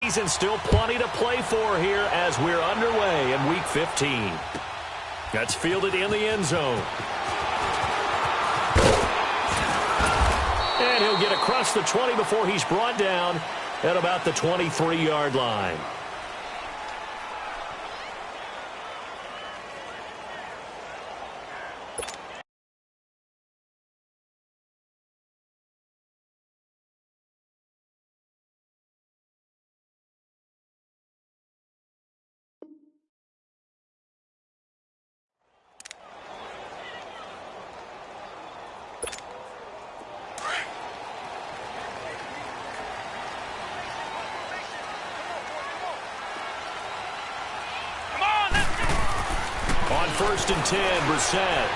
season. Still plenty to play for here as we're underway in Week 15. That's fielded in the end zone. And he'll get across the 20 before he's brought down at about the 23-yard line. First and 10, Brissett.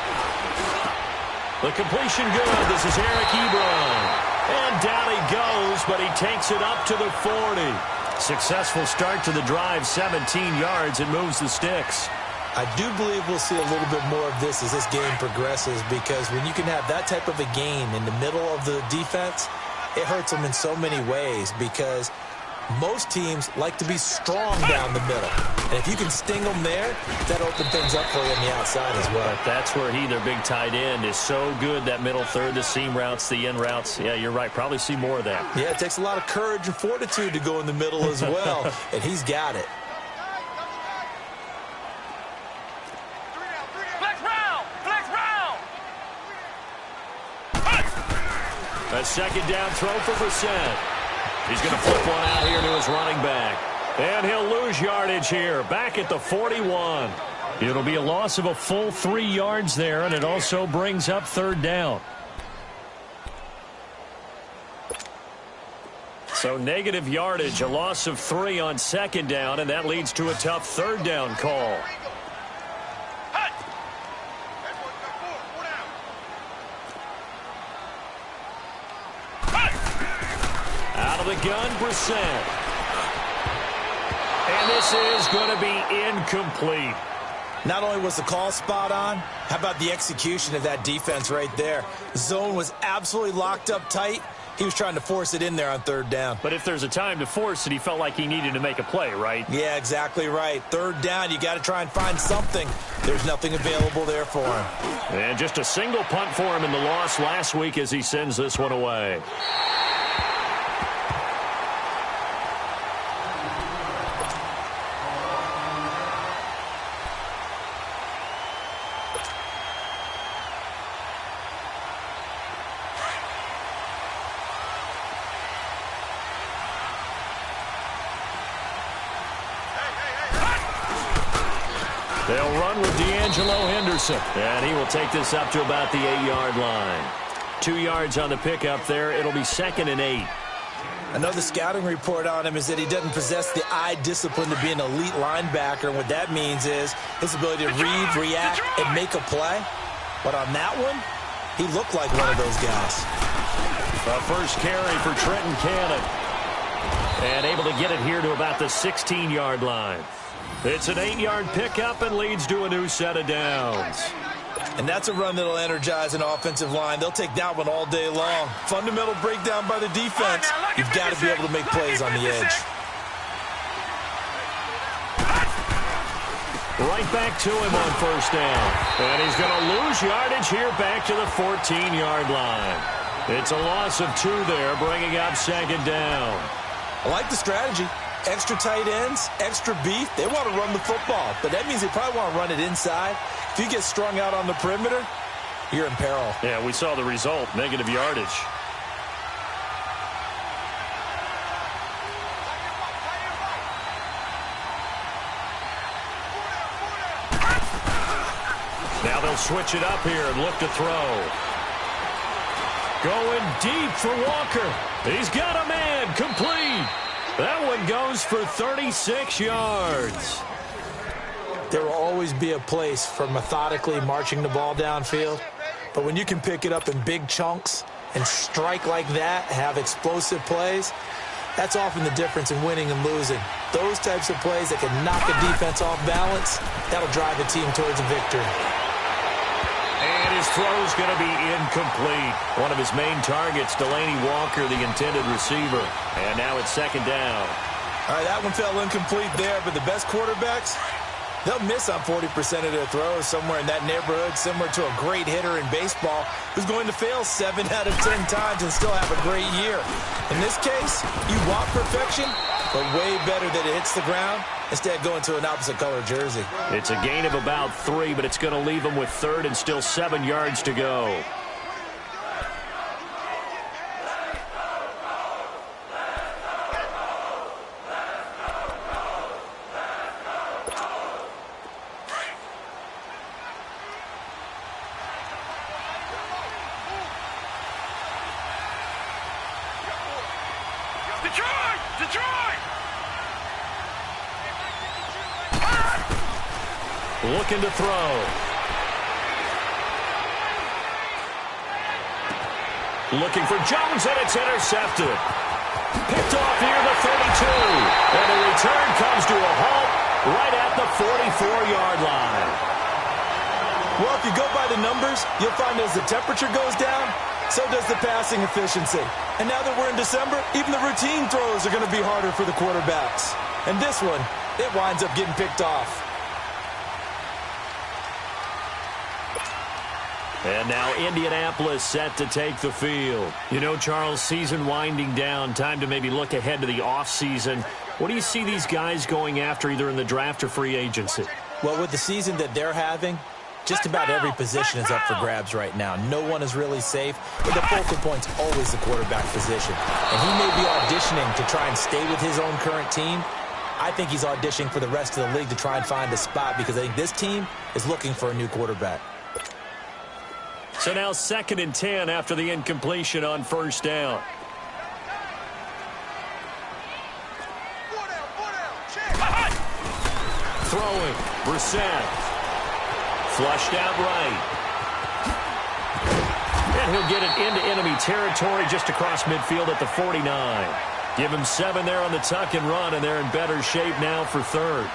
The completion good. This is Eric Ebron. And down he goes, but he takes it up to the 40. Successful start to the drive, 17 yards, and moves the sticks. I do believe we'll see a little bit more of this as this game progresses, because when you can have that type of a game in the middle of the defense, it hurts them in so many ways, because most teams like to be strong down the middle. And if you can sting them there, that opens things up for you on the outside as well. But that's where their big tight end, is so good, that middle third, the seam routes, the in routes. Yeah, you're right. Probably see more of that. Yeah, it takes a lot of courage and fortitude to go in the middle as well, and he's got it. A second down throw for Brissett. He's going to flip one out here to his running back. And he'll lose yardage here, back at the 41. It'll be a loss of a full 3 yards there, and it also brings up third down. So negative yardage, a loss of 3 on second down, and that leads to a tough third down call. The gun, Brissett. And this is going to be incomplete. Not only was the call spot on, how about the execution of that defense right there? Zone was absolutely locked up tight. He was trying to force it in there on third down. But if there's a time to force it, he felt like he needed to make a play, right? Yeah, exactly right. Third down, you got to try and find something. There's nothing available there for him. And just a single punt for him in the loss last week as he sends this one away. They'll run with Henderson. And he will take this up to about the 8-yard line. 2 yards on the pickup there. It'll be 2nd and 8. Another scouting report on him is that he doesn't possess the eye discipline to be an elite linebacker. And what that means is his ability to read, react, and make a play. But on that one, he looked like one of those guys. The first carry for Trenton Cannon. And able to get it here to about the 16-yard line. It's an 8-yard pickup and leads to a new set of downs. And that's a run that'll energize an offensive line. They'll take that one all day long. Fundamental breakdown by the defense. You've got to be able to make plays on the edge. Right back to him on first down. And he's going to lose yardage here back to the 14-yard line. It's a loss of 2 there, bringing up 2nd down. I like the strategy. Extra tight ends, extra beef. They want to run the football, but that means they probably want to run it inside. If you get strung out on the perimeter, you're in peril. Yeah, we saw the result, negative yardage. Now they'll switch it up here and look to throw. Going deep for Walker. He's got a man, complete. That one goes for 36 yards. There will always be a place for methodically marching the ball downfield. But when you can pick it up in big chunks and strike like that, have explosive plays, that's often the difference in winning and losing. Those types of plays that can knock a defense off balance, that'll drive a team towards a victory. And his throw's going to be incomplete. One of his main targets, Delaney Walker, the intended receiver. And now it's 2nd down. All right, that one fell incomplete there, but the best quarterbacks, they'll miss on 40% of their throws, somewhere in that neighborhood, similar to a great hitter in baseball who's going to fail 7 out of 10 times and still have a great year. In this case, you want perfection, but way better that it hits the ground, instead going to an opposite color jersey. It's a gain of about 3, but it's going to leave them with third and still 7 yards to go. Looking to throw. Looking for Jones, and it's intercepted. Picked off near the 32. And the return comes to a halt right at the 44-yard line. Well, if you go by the numbers, you'll find as the temperature goes down, so does the passing efficiency. And now that we're in December, even the routine throws are going to be harder for the quarterbacks. And this one, it winds up getting picked off. And now Indianapolis set to take the field. You know, Charles, season winding down, time to maybe look ahead to the offseason. What do you see these guys going after either in the draft or free agency? Well, with the season that they're having, just about every position is up for grabs right now. No one is really safe, but the focal point's always the quarterback position. And he may be auditioning to try and stay with his own current team. I think he's auditioning for the rest of the league to try and find a spot because I think this team is looking for a new quarterback. So now 2nd and 10 after the incompletion on first down. Throwing, Brissett. Flushed out right. And he'll get it into enemy territory just across midfield at the 49. Give him 7 there on the tuck and run, and they're in better shape now for third.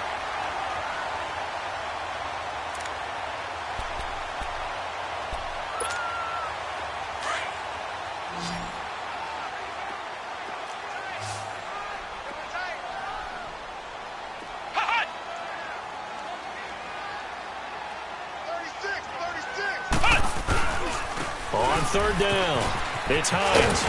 Third down. It's Hines.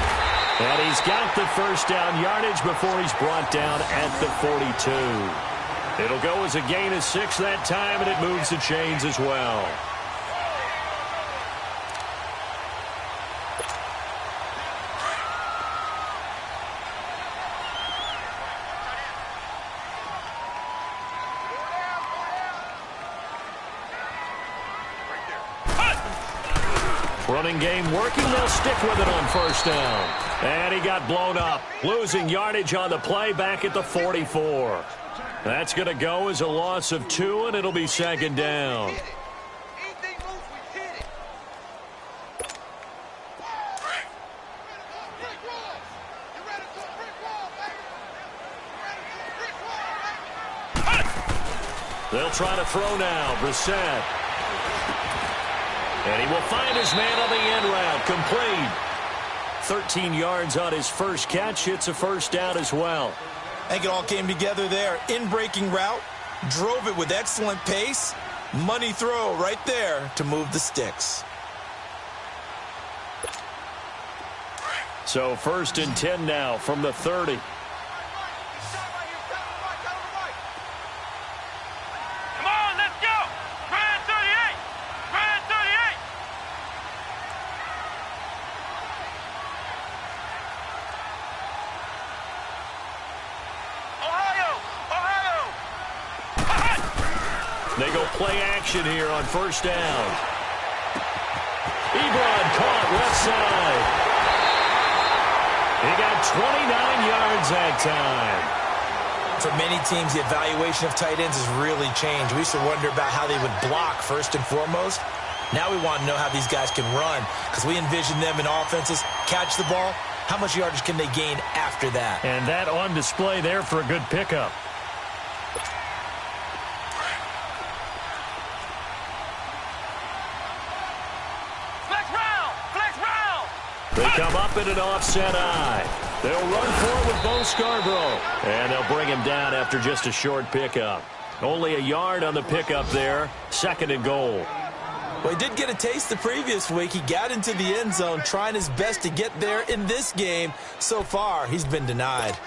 And he's got the first down yardage before he's brought down at the 42. It'll go as a gain of 6 that time, and it moves the chains as well. Running game working. They'll stick with it on first down. And he got blown up. Losing yardage on the play back at the 44. That's going to go as a loss of 2, and it'll be 2nd down. They'll try to throw now. Brissett. And he will find his man on the end route. Complete. 13 yards on his first catch. It's a first down as well. I think it all came together there. In-breaking route. Drove it with excellent pace. Money throw right there to move the sticks. So 1st and 10 now from the 30. They go play action here on first down. Ebron caught left side. He got 29 yards that time. For many teams, the evaluation of tight ends has really changed. We used to wonder about how they would block first and foremost. Now we want to know how these guys can run because we envision them in offenses, catch the ball. How much yardage can they gain after that? And that on display there for a good pickup. They come up in an offset eye. They'll run for it with Bo Scarborough. And they'll bring him down after just a short pickup. Only a yard on the pickup there. 2nd and goal. Well, he did get a taste the previous week. He got into the end zone trying his best to get there in this game. So far, he's been denied.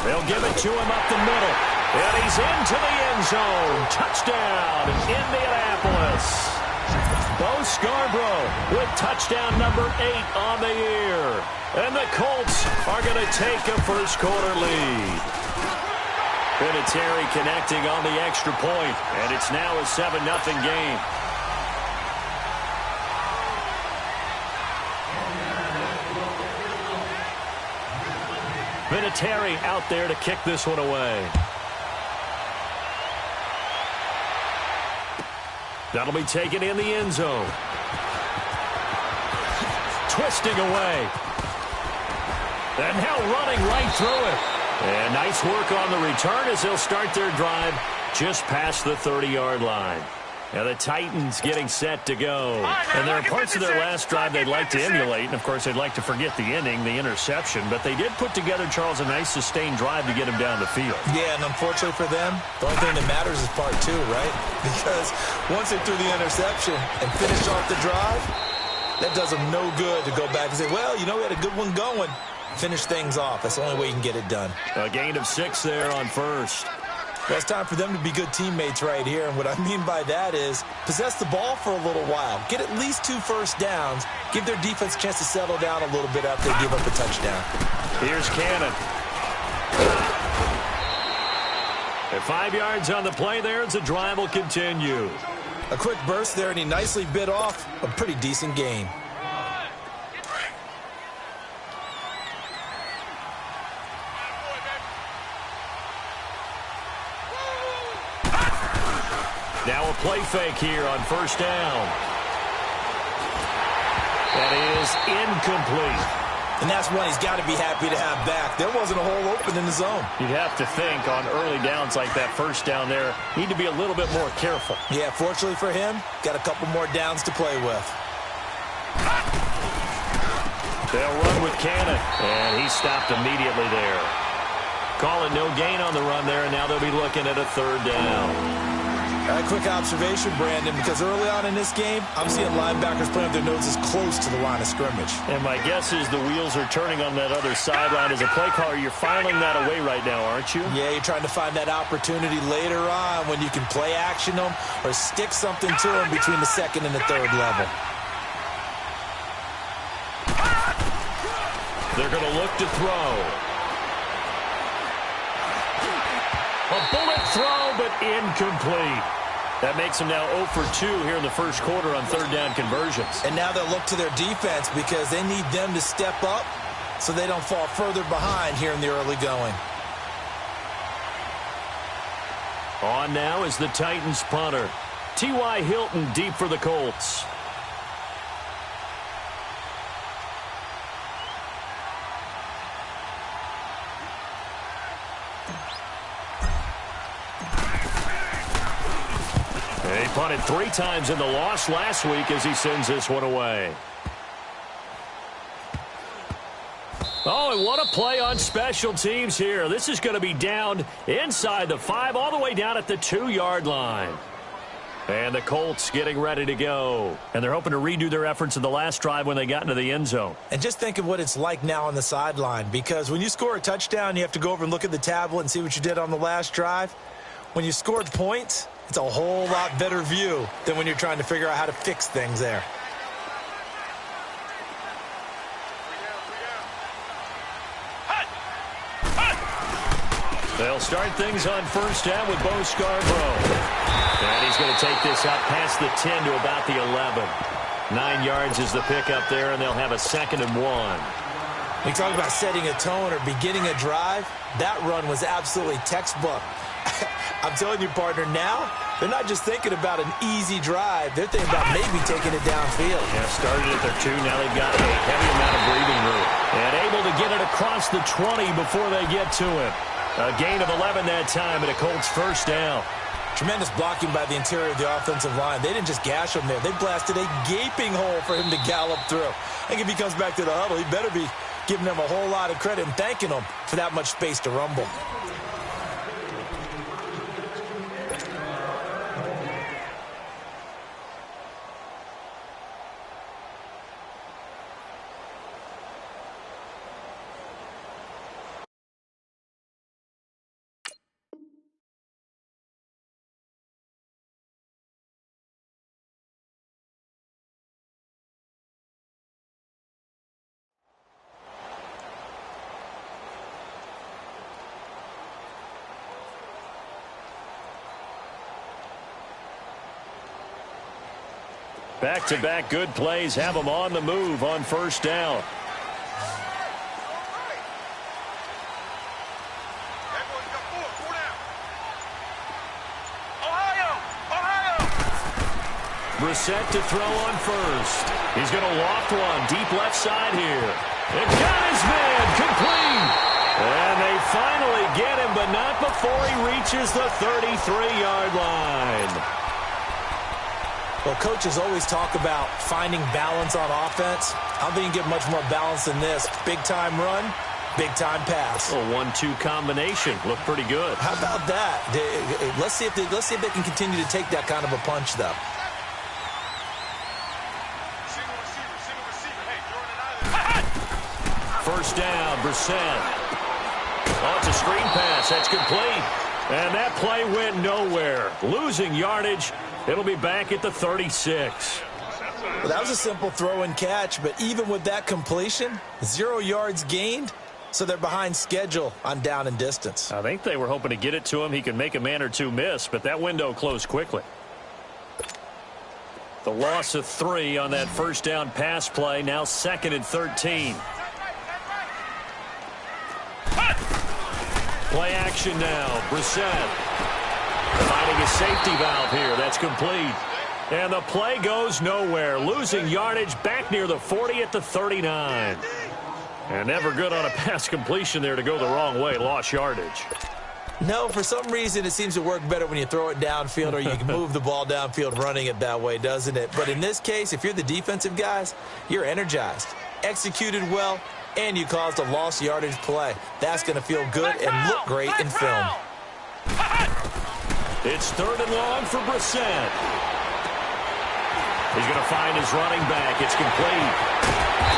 They'll give it to him up the middle. And he's into the end zone. Touchdown, Indianapolis. Bo Scarborough with touchdown number 8 on the year. And the Colts are going to take a first-quarter lead. Vinatieri connecting on the extra point, and it's now a 7-0 game. Vinatieri out there to kick this one away. That'll be taken in the end zone. Twisting away. And now running right through it. And nice work on the return as they'll start their drive just past the 30-yard line. Now the Titans getting set to go. And there are parts of their last drive they'd like to emulate. And, of course, they'd like to forget the inning, the interception. But they did put together, Charles, a nice sustained drive to get him down the field. Yeah, and unfortunately for them, the only thing that matters is part 2, right? Because once they threw the interception and finished off the drive, that does them no good to go back and say, well, you know, we had a good one going. Finish things off. That's the only way you can get it done. A gain of 6 there on first. Well, it's time for them to be good teammates right here. And what I mean by that is possess the ball for a little while. Get at least 2 first downs. Give their defense a chance to settle down a little bit after they give up a touchdown. Here's Cannon. At 5 yards on the play there as the drive will continue. A quick burst there, and he nicely bit off a pretty decent gain. Now a play fake here on first down. That is incomplete. And that's one he's got to be happy to have back. There wasn't a hole open in the zone. You'd have to think on early downs like that first down there, need to be a little bit more careful. Yeah, fortunately for him, got a couple more downs to play with. They'll run with Cannon, and he stopped immediately there. Calling no gain on the run there, and now they'll be looking at a 3rd down. A quick observation, Brandon, because early on in this game, I'm seeing linebackers playing with their noses close to the line of scrimmage. And my guess is the wheels are turning on that other sideline. As a play caller, you're filing that away right now, aren't you? Yeah, you're trying to find that opportunity later on when you can play action them or stick something to them between the 2nd and the 3rd level. They're going to look to throw. A bullet throw, but incomplete. That makes them now 0 for 2 here in the first quarter on 3rd down conversions. And now they'll look to their defense because they need them to step up so they don't fall further behind here in the early going. On now is the Titans punter. T.Y. Hilton deep for the Colts. He punted 3 times in the loss last week as he sends this one away. Oh, and what a play on special teams here. This is going to be down inside the 5, all the way down at the 2-yard line. And the Colts getting ready to go. And they're hoping to redo their efforts in the last drive when they got into the end zone. And just think of what it's like now on the sideline, because when you score a touchdown, you have to go over and look at the tablet and see what you did on the last drive. When you scored points, it's a whole lot better view than when you're trying to figure out how to fix things there. They'll start things on first down with Bo Scarborough. And he's going to take this out past the 10 to about the 11. 9 yards is the pickup there, and they'll have a 2nd and 1. We talk about setting a tone or beginning a drive. That run was absolutely textbook. I'm telling you, partner, now they're not just thinking about an easy drive. They're thinking about maybe taking it downfield. Yeah, started at their 2. Now they've got a heavy amount of breathing room. And able to get it across the 20 before they get to him. A gain of 11 that time, and a Colts first down. Tremendous blocking by the interior of the offensive line. They didn't just gash him there. They blasted a gaping hole for him to gallop through. I think if he comes back to the huddle, he better be giving them a whole lot of credit and thanking them for that much space to rumble. Back-to-back good plays have them on the move on first down. Brissett to throw on first. He's going to loft one deep left side here. And got his man complete. And they finally get him, but not before he reaches the 33-yard line. Well, coaches always talk about finding balance on offense. I don't think you get much more balance than this. Big-time run, big-time pass. A 1-2 combination. Looked pretty good. How about that? Let's see if they can continue to take that kind of a punch, though. First down, Brissett. Oh, it's a screen pass. That's complete. And that play went nowhere. Losing yardage. It'll be back at the 36. Well, that was a simple throw and catch, but even with that completion, 0 yards gained, so they're behind schedule on down and distance. I think they were hoping to get it to him. He could make a man or two miss, but that window closed quickly. The loss of 3 on that first down pass play, now 2nd and 13. Play action now, Brissett. Finding a safety valve here. That's complete. And the play goes nowhere. Losing yardage back near the 40 at the 39. And never good on a pass completion there to go the wrong way. Lost yardage. No, for some reason it seems to work better when you throw it downfield or you can move the ball downfield running it that way, doesn't it? But in this case, if you're the defensive guys, you're energized, executed well, and you caused a lost yardage play. That's going to feel good and look great in film. It's 3rd and long for Brissett. He's going to find his running back. It's complete.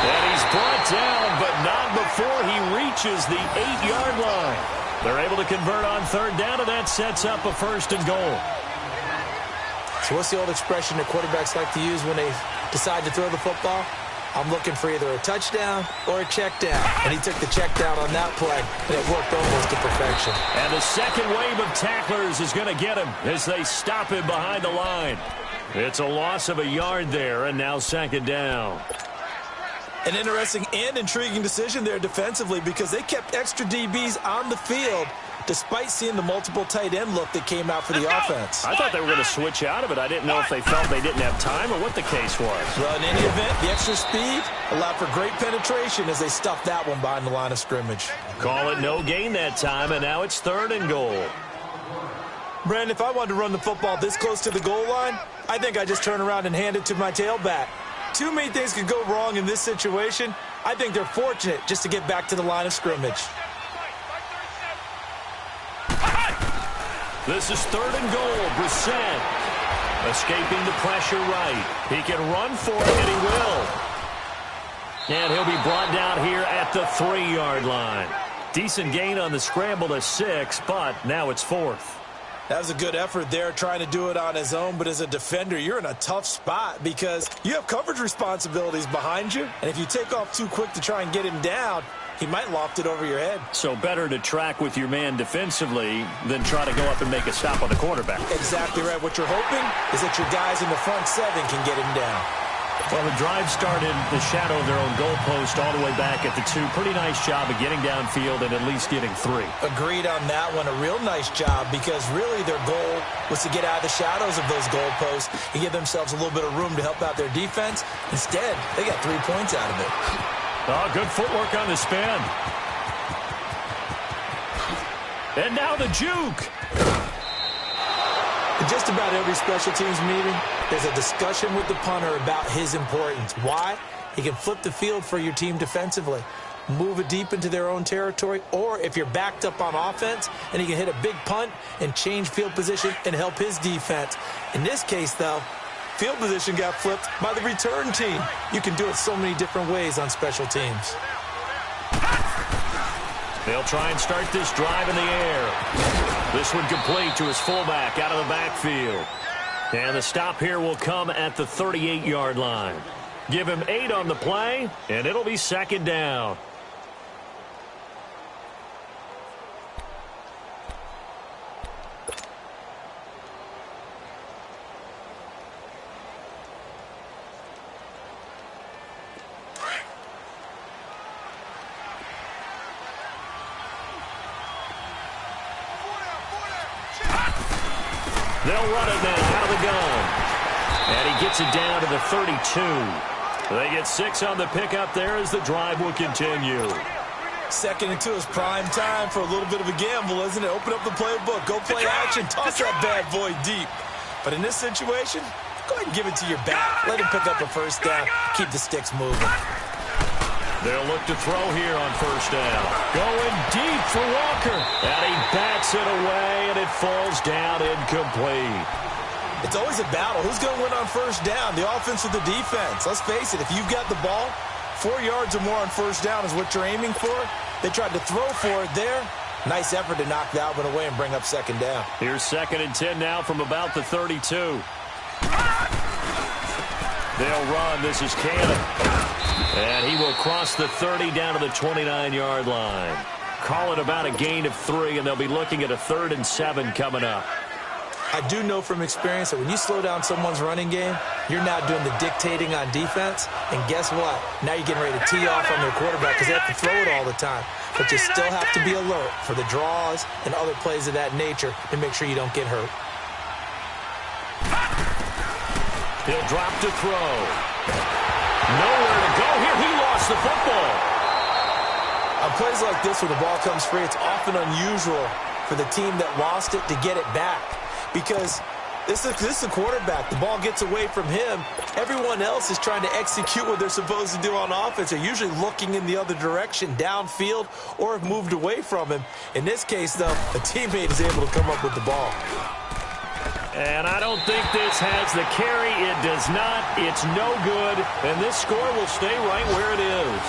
And he's brought down, but not before he reaches the 8-yard line. They're able to convert on 3rd down, and that sets up a 1st and goal. So what's the old expression that quarterbacks like to use when they decide to throw the football? I'm looking for either a touchdown or a check down. And he took the check down on that play, and it worked almost to perfection. And the second wave of tacklers is going to get him as they stop him behind the line. It's a loss of a yard there, and now 2nd down. An interesting and intriguing decision there defensively because they kept extra DBs on the field despite seeing the multiple tight end look that came out for the offense. I thought they were going to switch out of it. I didn't know if they felt they didn't have time or what the case was. Well, in any event, the extra speed allowed for great penetration as they stuffed that one behind the line of scrimmage. Call it no gain that time, and now it's 3rd and goal. Brandon, if I wanted to run the football this close to the goal line, I think I just turn around and hand it to my tailback. Too many things could go wrong in this situation. I think they're fortunate just to get back to the line of scrimmage. This is 3rd and goal. Brissett escaping the pressure right. He can run for it, and he will. And he'll be brought down here at the 3-yard line. Decent gain on the scramble to 6, but now it's 4th. That was a good effort there trying to do it on his own, but as a defender, you're in a tough spot because you have coverage responsibilities behind you, and if you take off too quick to try and get him down, he might loft it over your head. So better to track with your man defensively than try to go up and make a stop on the quarterback. Exactly right. What you're hoping is that your guys in the front 7 can get him down. Well, the drive started in the shadow of their own goalpost all the way back at the 2. Pretty nice job of getting downfield and at least getting 3. Agreed on that one. A real nice job because really their goal was to get out of the shadows of those goalposts and give themselves a little bit of room to help out their defense. Instead, they got 3 points out of it. Oh, good footwork on the spin. And now the juke. In just about every special teams meeting, there's a discussion with the punter about his importance. Why? He can flip the field for your team defensively, move it deep into their own territory, or if you're backed up on offense, and he can hit a big punt and change field position and help his defense. In this case, though, field position got flipped by the return team. You can do it so many different ways on special teams. They'll try and start this drive in the air. This one complete to his fullback out of the backfield. And the stop here will come at the 38-yard line. Give him 8 on the play, and it'll be 2nd down. They'll run it now out of the gun. And he gets it down to the 32. They get 6 on the pickup there as the drive will continue. 2nd and 2 is prime time for a little bit of a gamble, isn't it? Open up the playbook, go play action, toss that bad boy deep. But in this situation, go ahead and give it to your back. Let him pick up a 1st down. Keep the sticks moving. They'll look to throw here on 1st down. Going deep for Walker. And he bats it away, and it falls down incomplete. It's always a battle. Who's going to win on 1st down, the offense or the defense? Let's face it, if you've got the ball, 4 yards or more on 1st down is what you're aiming for. They tried to throw for it there. Nice effort to knock that one away and bring up 2nd down. Here's 2nd and 10 now from about the 32. They'll run. This is Cannon. And he will cross the 30 down to the 29-yard line. Call it about a gain of 3, and they'll be looking at a 3rd and 7 coming up. I do know from experience that when you slow down someone's running game, you're now doing the dictating on defense. And guess what? Now you're getting ready to tee off on their quarterback because they have to throw it all the time. But you still have to be alert for the draws and other plays of that nature to make sure you don't get hurt. He'll drop to throw. Nowhere to go here. He lost the football. On plays like this where the ball comes free, it's often unusual for the team that lost it to get it back. Because this is the quarterback. The ball gets away from him. Everyone else is trying to execute what they're supposed to do on offense. They're usually looking in the other direction, downfield, or have moved away from him. In this case, though, a teammate is able to come up with the ball. And I don't think this has the carry. It does not. It's no good. And this score will stay right where it is.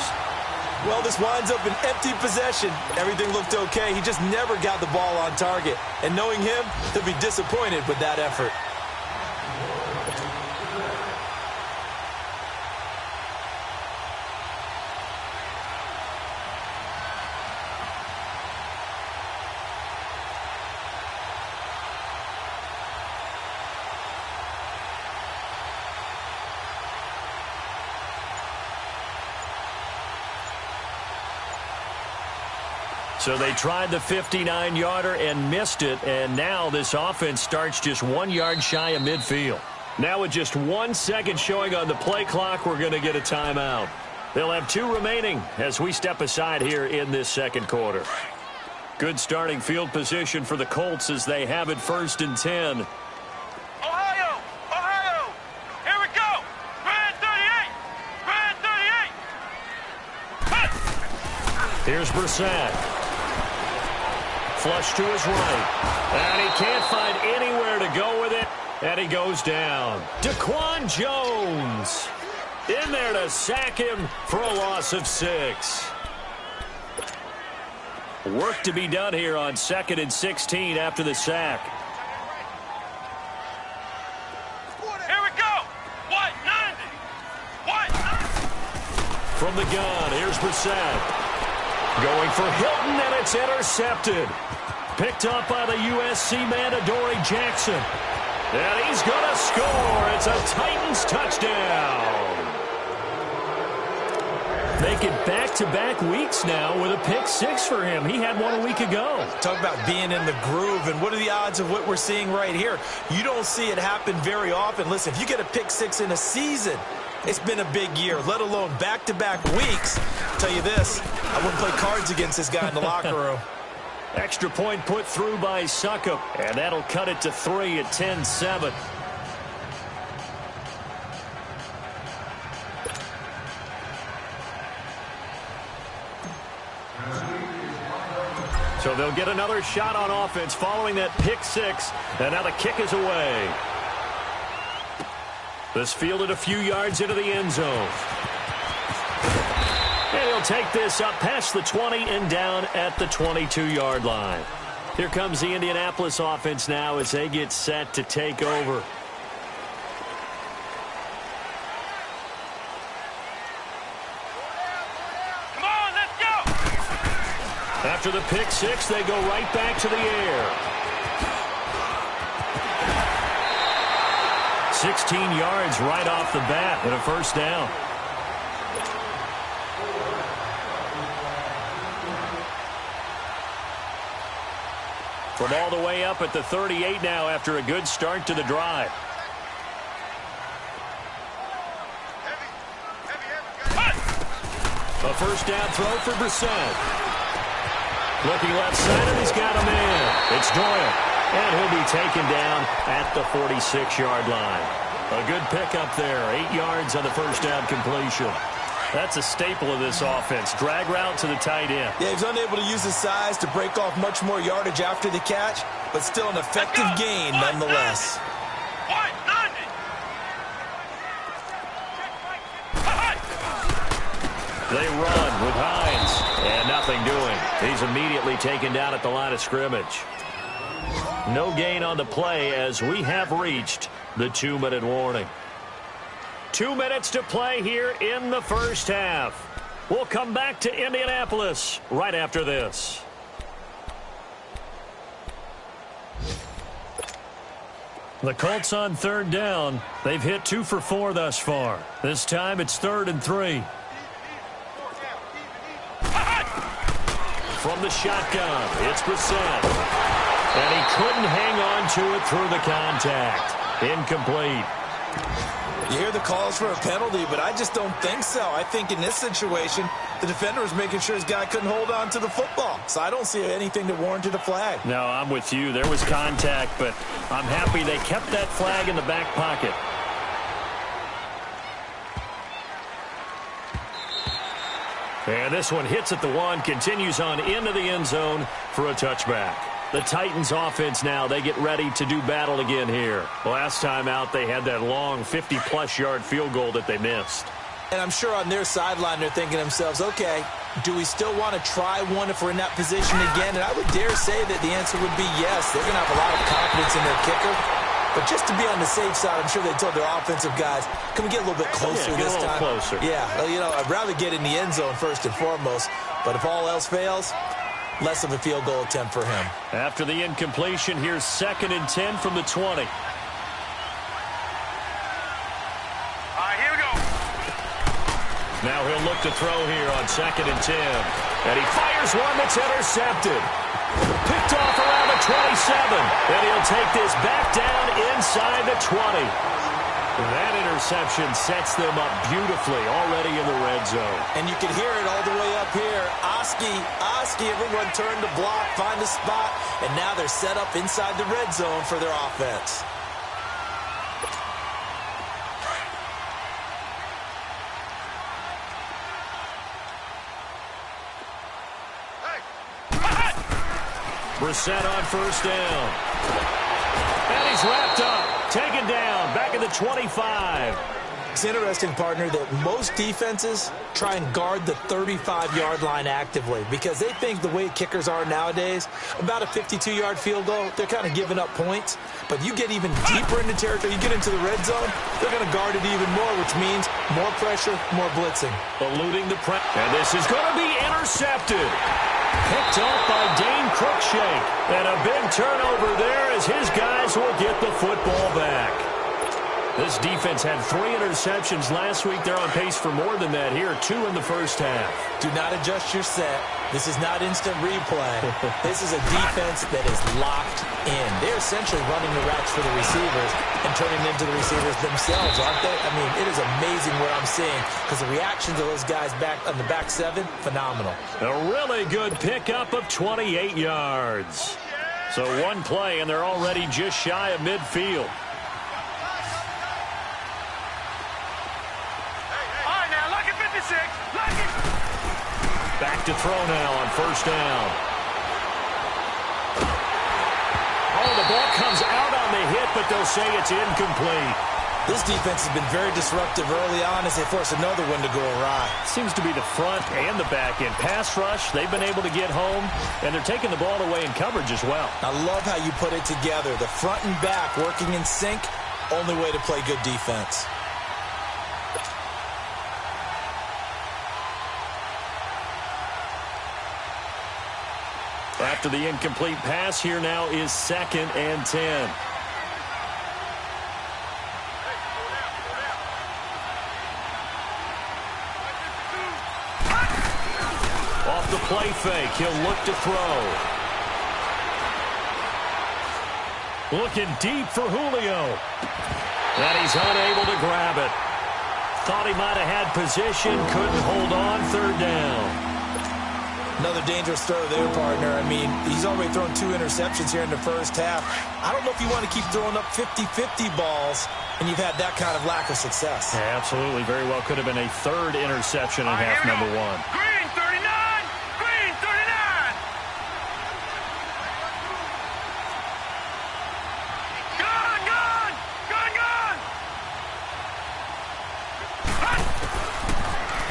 Well, this winds up an empty possession. Everything looked okay. He just never got the ball on target. And knowing him, he'll be disappointed with that effort. So they tried the 59-yarder and missed it, and now this offense starts just 1 yard shy of midfield. Now with just 1 second showing on the play clock, we're going to get a timeout. They'll have 2 remaining as we step aside here in this 2nd quarter. Good starting field position for the Colts as they have it 1st and 10. Ohio! Here we go! Red 38! Here's Brissett. Flush to his right. And he can't find anywhere to go with it. And he goes down. Daquan Jones in there to sack him for a loss of 6. Work to be done here on 2nd and 16 after the sack. Here we go! White 90! White 90! From the gun, here's Brissett. Going for Hilton, and it's intercepted. Picked up by the USC man, Adoree Jackson. And he's going to score. It's a Titans touchdown. Making back-to-back weeks now with a pick six for him. He had one a week ago. Talk about being in the groove, and what are the odds of what we're seeing right here? You don't see it happen very often. Listen, if you get a pick six in a season, it's been a big year, let alone back-to-back weeks. I'll tell you this, I wouldn't play cards against this guy in the locker room. Extra point put through by Succop, and that'll cut it to 3 at 10-7. So they'll get another shot on offense following that pick six, and now the kick is away. This fielded a few yards into the end zone. And he'll take this up past the 20 and down at the 22-yard line. Here comes the Indianapolis offense now as they get set to take over. Come on, let's go! After the pick six, they go right back to the air. 16 yards right off the bat and a first down. From all the way up at the 38 now after a good start to the drive. A first down throw for Brissett. Looking left side, and he's got a man. It's Doyle. And he'll be taken down at the 46-yard line. A good pickup there. 8 yards on the first down completion. That's a staple of this offense. Drag route to the tight end. Yeah, he's unable to use his size to break off much more yardage after the catch, but still an effective gain nonetheless. They run with Hines, and nothing doing. He's immediately taken down at the line of scrimmage. No gain on the play as we have reached the 2-minute warning. 2 minutes to play here in the first half. We'll come back to Indianapolis right after this. The Colts on third down. They've hit 2 for 4 thus far. This time it's 3rd and 3. From the shotgun, it's Brissett. And he couldn't hang on to it through the contact. Incomplete. You hear the calls for a penalty, but I just don't think so. I think in this situation, the defender was making sure his guy couldn't hold on to the football. So I don't see anything that warranted a flag. No, I'm with you. There was contact, but I'm happy they kept that flag in the back pocket. And this one hits at the 1, continues on into the end zone for a touchback. The Titans offense now, they get ready to do battle again here. Last time out, they had that long 50-plus yard field goal that they missed. And I'm sure on their sideline, they're thinking to themselves, okay, do we still want to try one if we're in that position again? And I would dare say that the answer would be yes. They're going to have a lot of confidence in their kicker. But just to be on the safe side, I'm sure they told their offensive guys, can we get a little bit closer this time? Closer. Yeah, well, you know, I'd rather get in the end zone first and foremost. But if all else fails, less of a field goal attempt for him. After the incompletion, here's 2nd and 10 from the 20. All right, here we go. Now he'll look to throw here on 2nd and 10. And he fires one that's intercepted. Picked off around the 27. And he'll take this back down inside the 20. That interception sets them up beautifully already in the red zone. And you can hear it all the way up here. Oski, everyone turned to block, find a spot, and now they're set up inside the red zone for their offense. Brissett on first down. And he's wrapped up, taken down, back at the 25. It's interesting, partner, that most defenses try and guard the 35-yard line actively because they think the way kickers are nowadays, about a 52-yard field goal, they're kind of giving up points. But you get even deeper into territory, you get into the red zone, they're going to guard it even more, which means more pressure, more blitzing. Eluding the press. And this is going to be intercepted. Picked off by Dane Cruikshank. And a big turnover there as his guys will get the football back. This defense had 3 interceptions last week. They're on pace for more than that here, 2 in the first half. Do not adjust your set. This is not instant replay. This is a defense that is locked in. They're essentially running the routes for the receivers and turning them into the receivers themselves, aren't they? I mean, it is amazing what I'm seeing because the reactions of those guys back on the back 7, phenomenal. A really good pickup of 28 yards. So one play, and they're already just shy of midfield. Back to throw now on first down. Oh, the ball comes out on the hit, but they'll say it's incomplete. This defense has been very disruptive early on as they force another one to go awry. Seems to be the front and the back end. Pass rush, they've been able to get home, and they're taking the ball away in coverage as well. I love how you put it together. The front and back working in sync, only way to play good defense. After the incomplete pass, here now is 2nd and 10. Off the play fake, he'll look to throw. Looking deep for Julio. And he's unable to grab it. Thought he might have had position, couldn't hold on, 3rd down. Another dangerous throw there, partner. I mean, he's already thrown 2 interceptions here in the first half. I don't know if you want to keep throwing up 50-50 balls, and you've had that kind of lack of success. Yeah, absolutely. Very well could have been a 3rd interception in half number 1. Green 39! Green 39! Gone! Gone! Gone! Gone!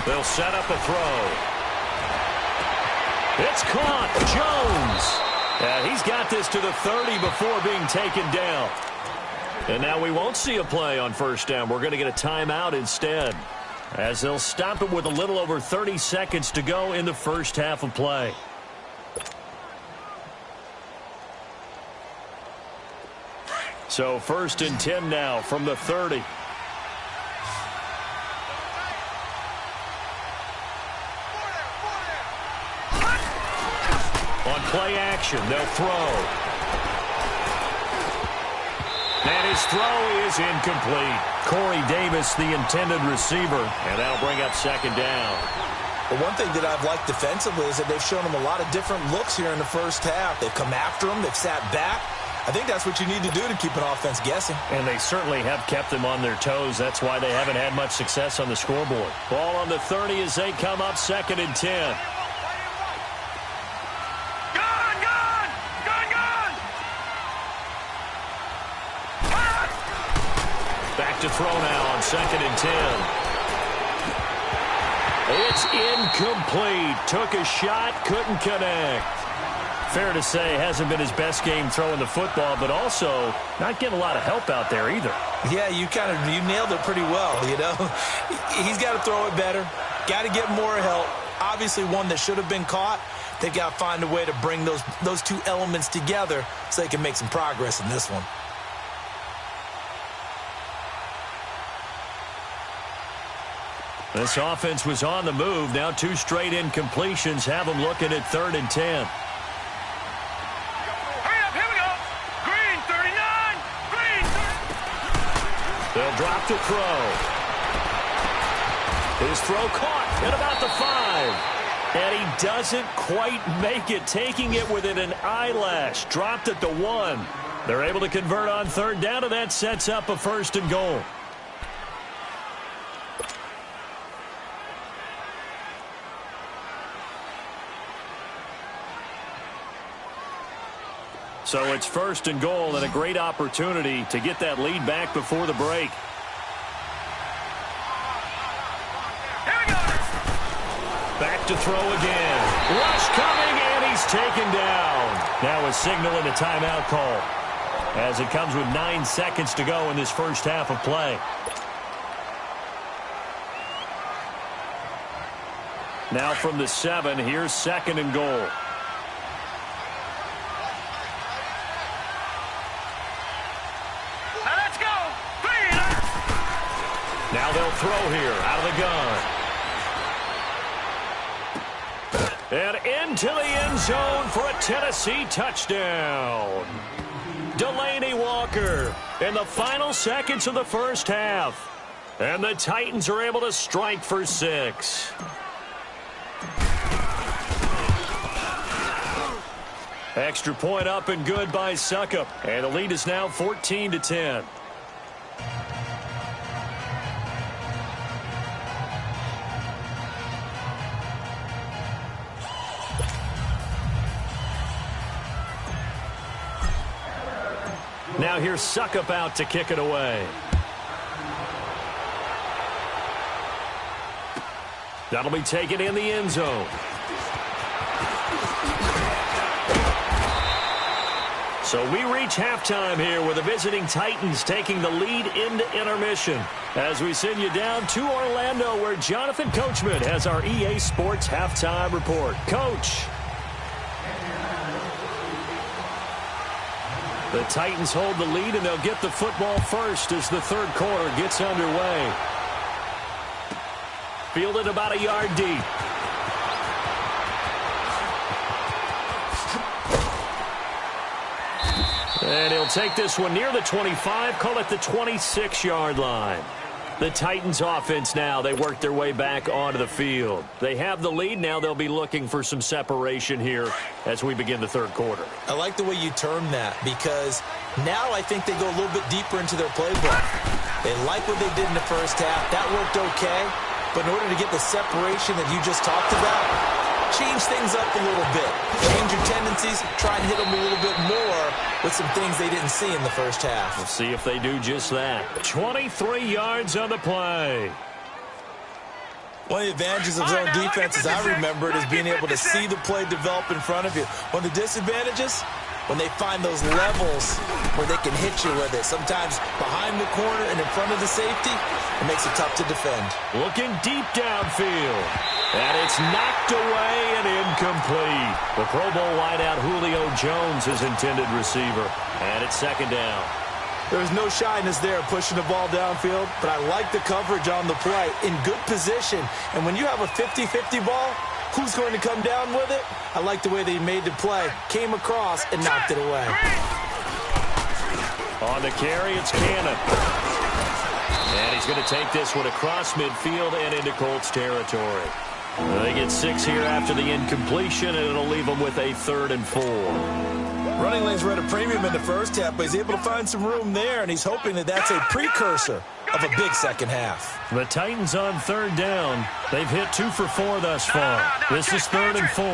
They'll set up a throw. It's caught. Jones. He's got this to the 30 before being taken down. And now we won't see a play on first down. We're going to get a timeout instead, as they'll stop it with a little over 30 seconds to go in the first half of play. So 1st and 10 now from the 30. Play action, they'll throw. And his throw is incomplete. Corey Davis, the intended receiver, and that'll bring up 2nd down. But one thing that I've liked defensively is that they've shown him a lot of different looks here in the first half. They've come after him, they've sat back. I think that's what you need to do to keep an offense guessing. And they certainly have kept them on their toes. That's why they haven't had much success on the scoreboard. Ball on the 30 as they come up 2nd and 10. To throw now on 2nd and 10. It's incomplete. Took a shot, couldn't connect. Fair to say, hasn't been his best game throwing the football, but also not getting a lot of help out there either. Yeah, you nailed it pretty well, you know. He's got to throw it better. Got to get more help. Obviously one that should have been caught. They've got to find a way to bring those 2 elements together so they can make some progress in this one. This offense was on the move. Now 2 straight incompletions have them looking at 3rd and 10. Hurry up, here we go. Green 39! Green 30! They'll drop the throw. His throw caught at about the 5. And he doesn't quite make it, taking it within an eyelash. Dropped at the 1. They're able to convert on 3rd down, and that sets up a 1st and goal. So it's 1st and goal, and a great opportunity to get that lead back before the break. Here we go. Back to throw again. Rush coming, and he's taken down. Now a signal and a timeout call, as it comes with 9 seconds to go in this first half of play. Now from the 7, here's 2nd and goal. Now let's go. Green. Now they'll throw here out of the gun. And into the end zone for a Tennessee touchdown. Delaney Walker in the final seconds of the first half. And the Titans are able to strike for 6. Extra point up and good by Suckup. And the lead is now 14-10. Now here's Suckup out to kick it away. That'll be taken in the end zone. So we reach halftime here with the visiting Titans taking the lead into intermission. As we send you down to Orlando where Jonathan Coachman has our EA Sports halftime report. Coach. The Titans hold the lead, and they'll get the football first as the third quarter gets underway. Fielded about a yard deep. And he'll take this one near the 25, call it the 26-yard line. The Titans offense now, they work their way back onto the field. They have the lead. Now they'll be looking for some separation here as we begin the third quarter. I like the way you term that because now I think they go a little bit deeper into their playbook. They like what they did in the first half. That worked okay. But in order to get the separation that you just talked about, change things up a little bit. Change your tendencies. Try and hit them a little bit more with some things they didn't see in the first half. We'll see if they do just that. 23 yards on the play. One of the advantages of zone defense, as I remember it, is being able to see the play develop in front of you. One of the disadvantages, when they find those levels where they can hit you with it. Sometimes behind the corner and in front of the safety, it makes it tough to defend. Looking deep downfield. And it's knocked away and incomplete. The Pro Bowl wideout Julio Jones is intended receiver. And it's second down. There's no shyness there pushing the ball downfield, but I like the coverage on the play. In good position. And when you have a 50-50 ball, who's going to come down with it? I like the way they made the play. Came across and knocked it away. On the carry, it's Cannon. And he's going to take this one across midfield and into Colts territory. They get 6 here after the incompletion, and it'll leave them with a 3rd and 4. Running lanes were at a premium in the first half, but he's able to find some room there, and he's hoping that that's a precursor of a big second half. The Titans on 3rd down. They've hit 2 for 4 thus far. This is 3rd and 4.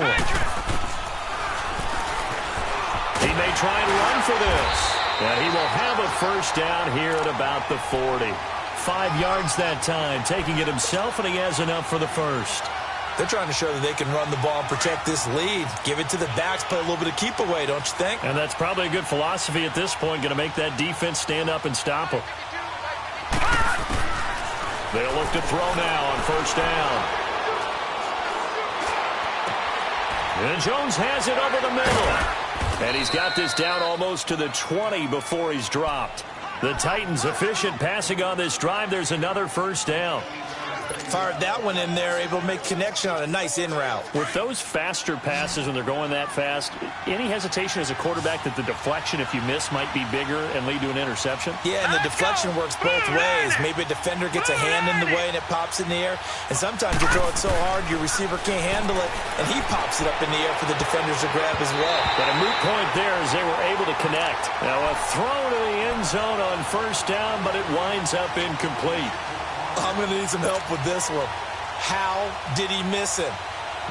He may try and run for this. And he will have a first down here at about the 40. 5 yards that time, taking it himself, and he has enough for the first. They're trying to show that they can run the ball and protect this lead. Give it to the backs, play a little bit of keep away, don't you think? And that's probably a good philosophy at this point, going to make that defense stand up and stop them. They'll look to throw now on first down. And Jones has it over the middle. And he's got this down almost to the 20 before he's dropped. The Titans efficient passing on this drive. There's another first down. Fired that one in there, able to make connection on a nice in route. With those faster passes when they're going that fast, any hesitation as a quarterback that the deflection, if you miss, might be bigger and lead to an interception? Yeah, and the deflection works both ways. Maybe a defender gets a hand in the way and it pops in the air. And sometimes you throw it so hard your receiver can't handle it, and he pops it up in the air for the defenders to grab as well. But a moot point there as they were able to connect. Now a throw to the end zone on first down, but it winds up incomplete. I'm going to need some help with this one. How did he miss him?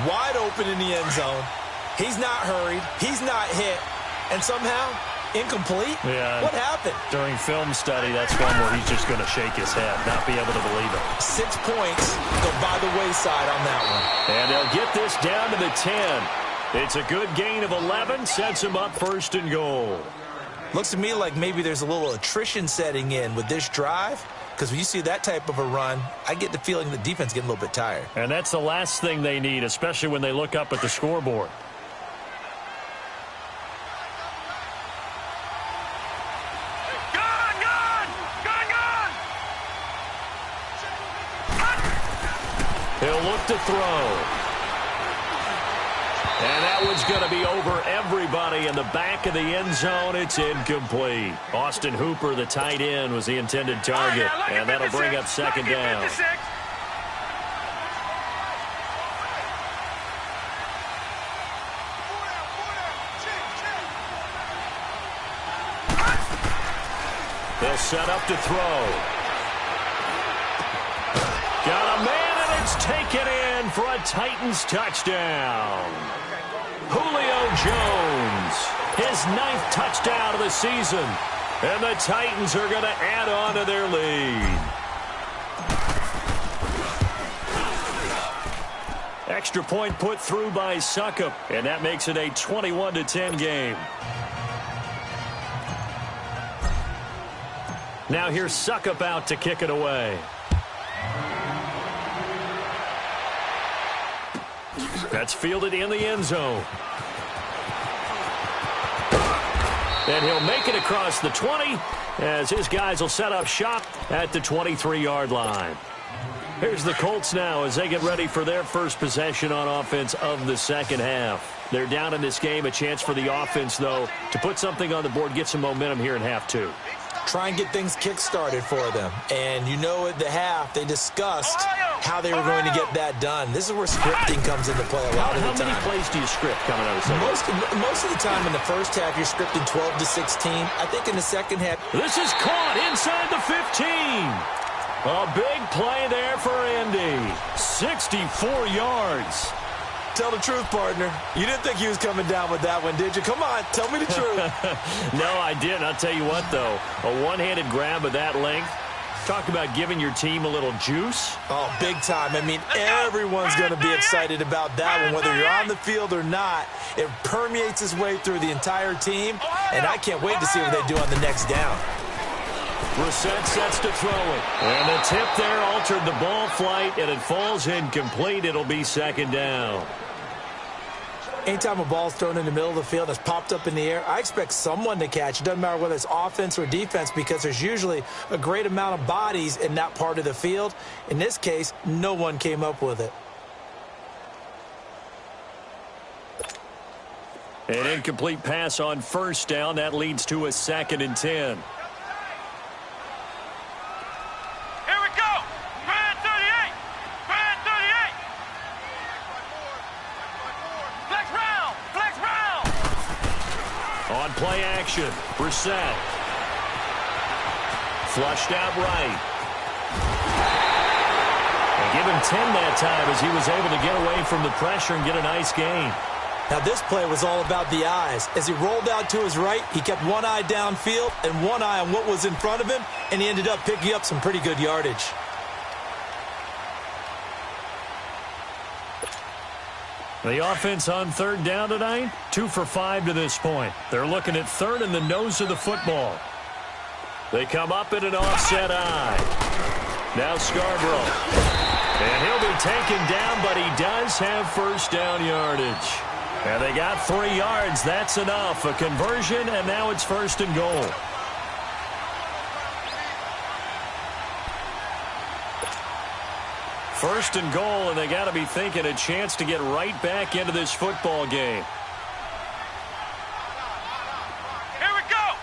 Wide open in the end zone. He's not hurried. He's not hit. And somehow, incomplete? Yeah. What happened? During film study, that's one where he's just going to shake his head, not be able to believe it. 6 points go by the wayside on that one. And they'll get this down to the 10. It's a good gain of 11, sets him up first and goal. Looks to me like maybe there's a little attrition setting in with this drive. Because when you see that type of a run, I get the feeling the defense getting a little bit tired. And that's the last thing they need, especially when they look up at the scoreboard. He'll look to throw. And that one's going to be over everybody in the back of the end zone. It's incomplete. Austin Hooper, the tight end, was the intended target. And that'll bring up second down. They'll set up to throw. Got a man, and it's taken in for a Titans touchdown. Julio Jones, his 9th touchdown of the season. And the Titans are going to add on to their lead. Extra point put through by Succop, and that makes it a 21-10 game. Now here's Succop out to kick it away. That's fielded in the end zone. And he'll make it across the 20 as his guys will set up shop at the 23-yard line. Here's the Colts now as they get ready for their first possession on offense of the second half. They're down in this game. A chance for the offense, though, to put something on the board, get some momentum here in half two. Try and get things kick-started for them. And you know at the half, they discussed how they were going to get that done. This is where scripting comes into play a lot of the time. How many plays do you script coming out of the second? Most of the time in the first half, you're scripting 12 to 16. I think in the second half. This is caught inside the 15. A big play there for Andy. 64 yards. Tell the truth, partner. You didn't think he was coming down with that one, did you? Come on, tell me the truth. No, I didn't. I'll tell you what, though. A one-handed grab of that length. Talk about giving your team a little juice. Oh, big time. I mean, everyone's going to be excited about that one, whether you're on the field or not. It permeates its way through the entire team, and I can't wait to see what they do on the next down. Brissett sets to throw it. And the tip there altered the ball flight, and it falls incomplete. It'll be second down. Anytime a ball's thrown in the middle of the field and it's popped up in the air, I expect someone to catch. It doesn't matter whether it's offense or defense because there's usually a great amount of bodies in that part of the field. In this case, no one came up with it. An incomplete pass on first down. That leads to a 2nd and 10. On play action, Brissett. Flushed out right. And give him 10 that time as he was able to get away from the pressure and get a nice gain. Now this play was all about the eyes. As he rolled out to his right, he kept one eye downfield and one eye on what was in front of him, and he ended up picking up some pretty good yardage. The offense on third down tonight, 2 for 5 to this point. They're looking at third in the nose of the football. They come up in an offset eye. Now Scarborough. And he'll be taken down, but he does have first down yardage. And they got 3 yards. That's enough. A conversion, and now it's 1st and goal. First and goal, and they got to be thinking a chance to get right back into this football game. Here we go.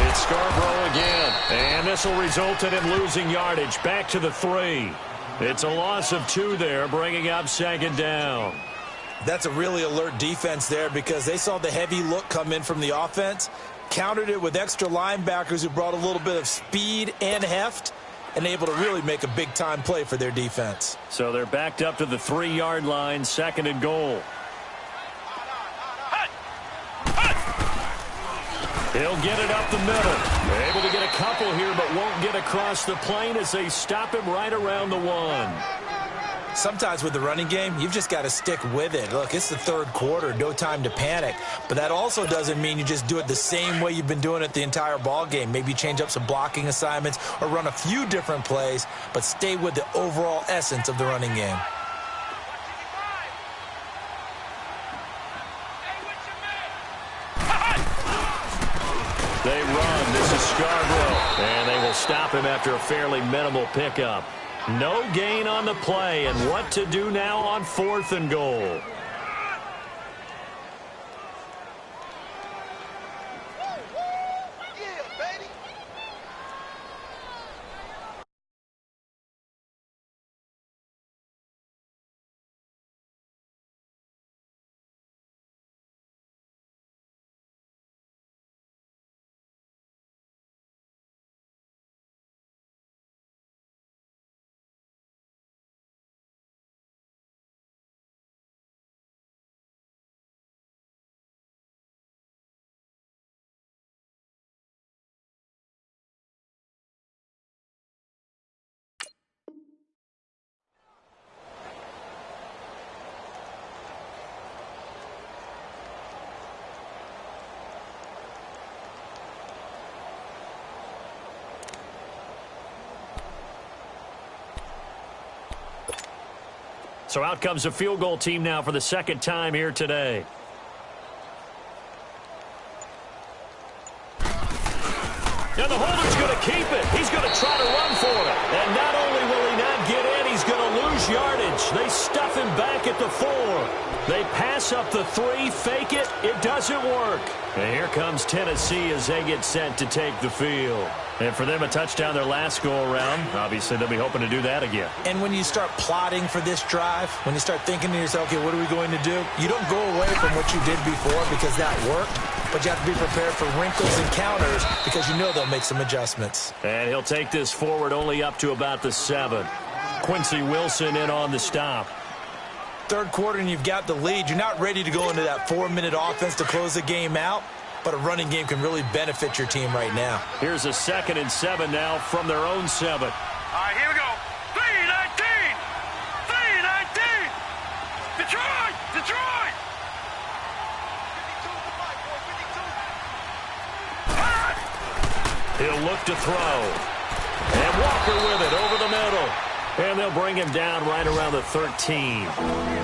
It's Scarborough again, and this will result in him losing yardage back to the 3. It's a loss of 2 there, bringing up 2nd down. That's a really alert defense there because they saw the heavy look come in from the offense, countered it with extra linebackers who brought a little bit of speed and heft, and able to really make a big-time play for their defense. So they're backed up to the 3-yard line, 2nd and goal. He'll get it up the middle. Able to get a couple here, but won't get across the plane as they stop him right around the 1. Sometimes with the running game, you've just got to stick with it. Look, it's the third quarter, no time to panic. But that also doesn't mean you just do it the same way you've been doing it the entire ball game. Maybe change up some blocking assignments or run a few different plays, but stay with the overall essence of the running game. They run. This is Scarborough. And they will stop him after a fairly minimal pickup. No gain on the play, and what to do now on 4th and goal. So out comes a field goal team now for the second time here today. And the holder's going to keep it. He's going to try to run for it. And not only will he not get in, he's going to lose yardage. They stuff him back at the 4. They pass up the 3, fake it. It doesn't work. And here comes Tennessee as they get set to take the field. And for them, a touchdown their last go-around. Obviously, they'll be hoping to do that again. And when you start plotting for this drive, when you start thinking to yourself, okay, what are we going to do? You don't go away from what you did before because that worked, but you have to be prepared for wrinkles and counters because you know they'll make some adjustments. And he'll take this forward only up to about the 7. Quincy Wilson in on the stop. Third quarter and you've got the lead. You're not ready to go into that 4-minute offense to close the game out, but a running game can really benefit your team right now. Here's a 2nd and 7 now from their own 7. All right, here we go. 3-19. 3-19. Detroit. Detroit. He'll look to throw. And Walker with it over the middle. And they'll bring him down right around the 13.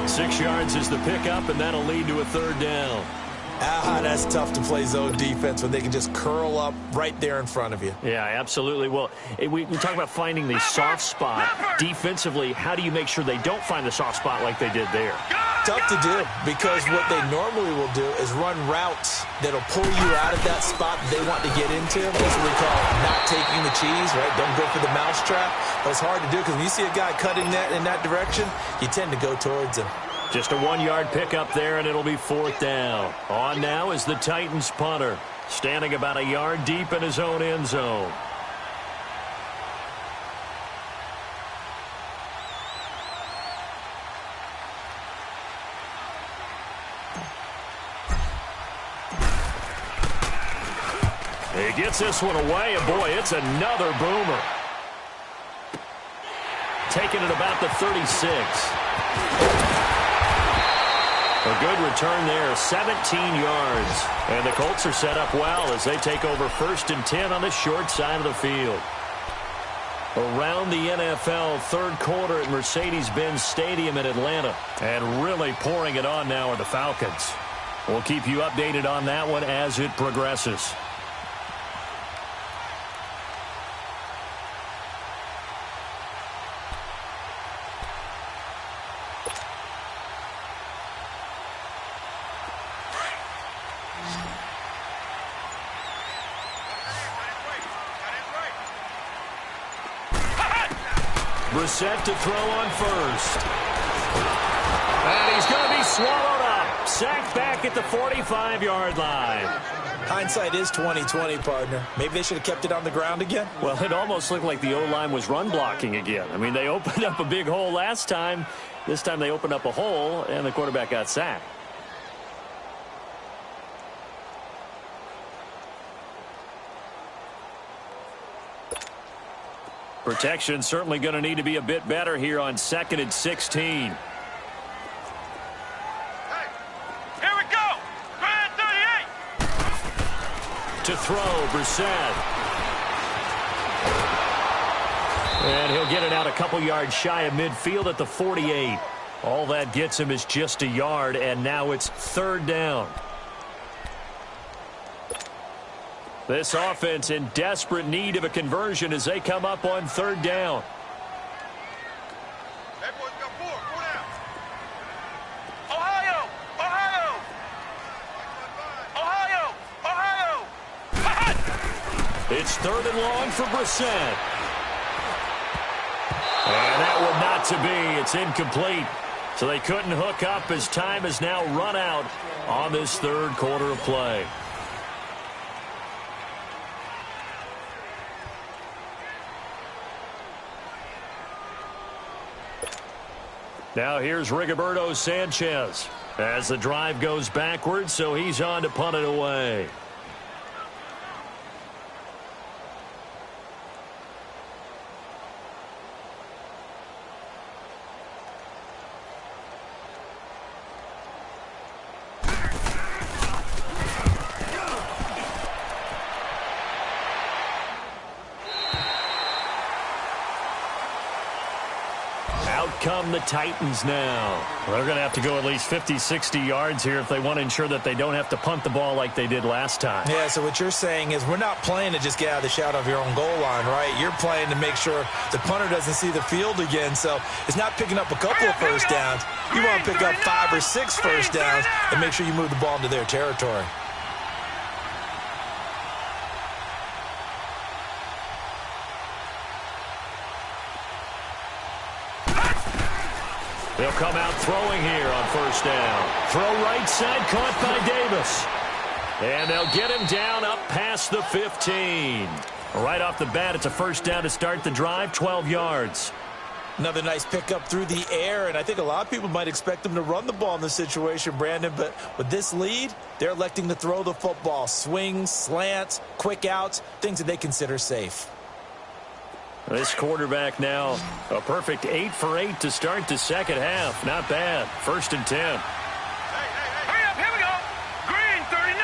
6 yards is the pickup, and that'll lead to a 3rd down. That's tough to play zone defense when they can just curl up right there in front of you. Yeah, absolutely. Well, we talk about finding the soft spot. Defensively, how do you make sure they don't find the soft spot like they did there? Tough to do because what they normally will do is run routes that'll pull you out of that spot they want to get into. That's what we call not taking the cheese, right? Don't go for the mousetrap. But it's hard to do because when you see a guy cutting that in that direction, you tend to go towards him. Just a 1-yard pickup there, and it'll be 4th down. On now is the Titans punter, standing about a yard deep in his own end zone. He gets this one away, and boy, it's another boomer. Taking it about the 36. A good return there, 17 yards. And the Colts are set up well as they take over 1st and 10 on the short side of the field. Around the NFL, 3rd quarter at Mercedes-Benz Stadium in Atlanta. And really pouring it on now are the Falcons. We'll keep you updated on that one as it progresses. Brissett to throw on 1st. And he's going to be swallowed up. Sacked back at the 45-yard line. Hindsight is 20/20, partner. Maybe they should have kept it on the ground again. Well, it almost looked like the O-line was run blocking again. I mean, they opened up a big hole last time. This time they opened up a hole, and the quarterback got sacked. Protection certainly going to need to be a bit better here on 2nd and 16. Hey, here we go. 38. To throw, Brissett. And he'll get it out a couple yards shy of midfield at the 48. All that gets him is just a yard, and now it's 3rd down. This offense in desperate need of a conversion as they come up on 3rd down. It's 3rd and long for Brissett. And that one not to be. It's incomplete. So they couldn't hook up as time has now run out on this 3rd quarter of play. Now here's Rigoberto Sanchez as the drive goes backwards, so he's on to punt it away. Come the Titans now. They're going to have to go at least 50, 60 yards here if they want to ensure that they don't have to punt the ball like they did last time. Yeah, so what you're saying is we're not playing to just get out of the shadow of your own goal line, right? You're playing to make sure the punter doesn't see the field again. So it's not picking up a couple of first downs. You want to pick up 5 or 6 first downs and make sure you move the ball into their territory. They'll come out throwing here on 1st down. Throw right side, caught by Davis. And they'll get him down up past the 15. Right off the bat, it's a 1st down to start the drive, 12 yards. Another nice pickup through the air, and I think a lot of people might expect them to run the ball in this situation, Brandon, but with this lead, they're electing to throw the football. Swings, slants, quick outs, things that they consider safe. This quarterback now, a perfect 8 for 8 to start the second half. Not bad. 1st and 10. Hurry up, here we go. Green 39,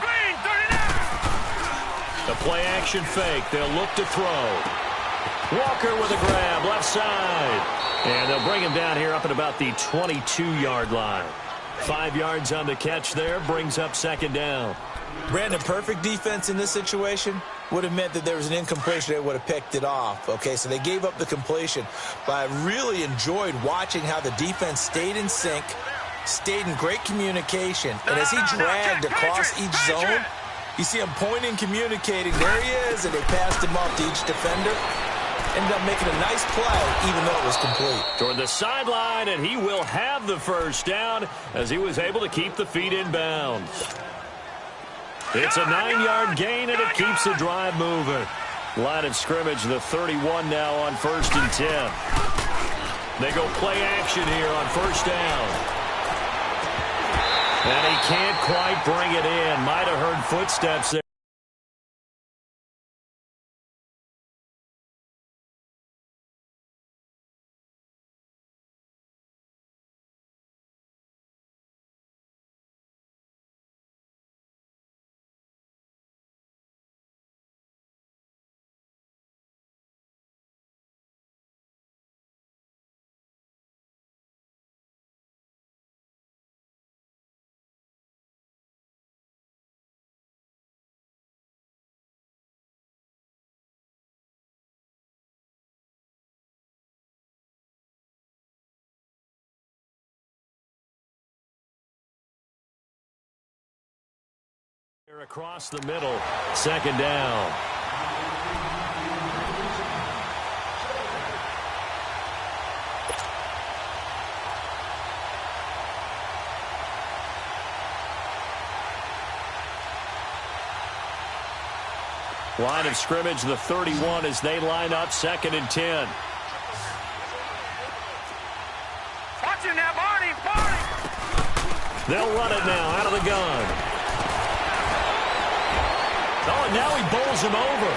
green 39. The play action fake. They'll look to throw. Walker with a grab, left side. And they'll bring him down here up at about the 22-yard line. 5 yards on the catch there, brings up 2nd down. Brandon, perfect defense in this situation would have meant that there was an incompletion. They would have picked it off. Okay, so they gave up the completion. But I really enjoyed watching how the defense stayed in sync, stayed in great communication. And as he dragged across each zone, you see him pointing, communicating. There he is, and they passed him off to each defender. Ended up making a nice play, even though it was complete. Toward the sideline, and he will have the 1st down as he was able to keep the feet in bounds. It's a 9-yard gain, and it keeps the drive moving. Line of scrimmage, the 31 now on 1st and 10. They go play action here on 1st down. And he can't quite bring it in. Might have heard footsteps there. Across the middle, 2nd down. Line of scrimmage, the 31 as they line up 2nd and 10. Watch him now, Barney, Barney. They'll run it now out of the gun. Oh, and now he bowls him over.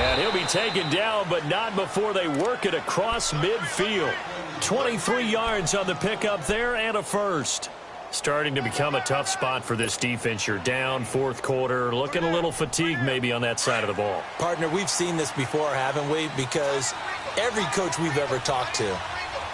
And he'll be taken down, but not before they work it across midfield. 23 yards on the pickup there and a 1st. Starting to become a tough spot for this defense. You're down 4th quarter, looking a little fatigued maybe on that side of the ball. Partner, we've seen this before, haven't we? Because every coach we've ever talked to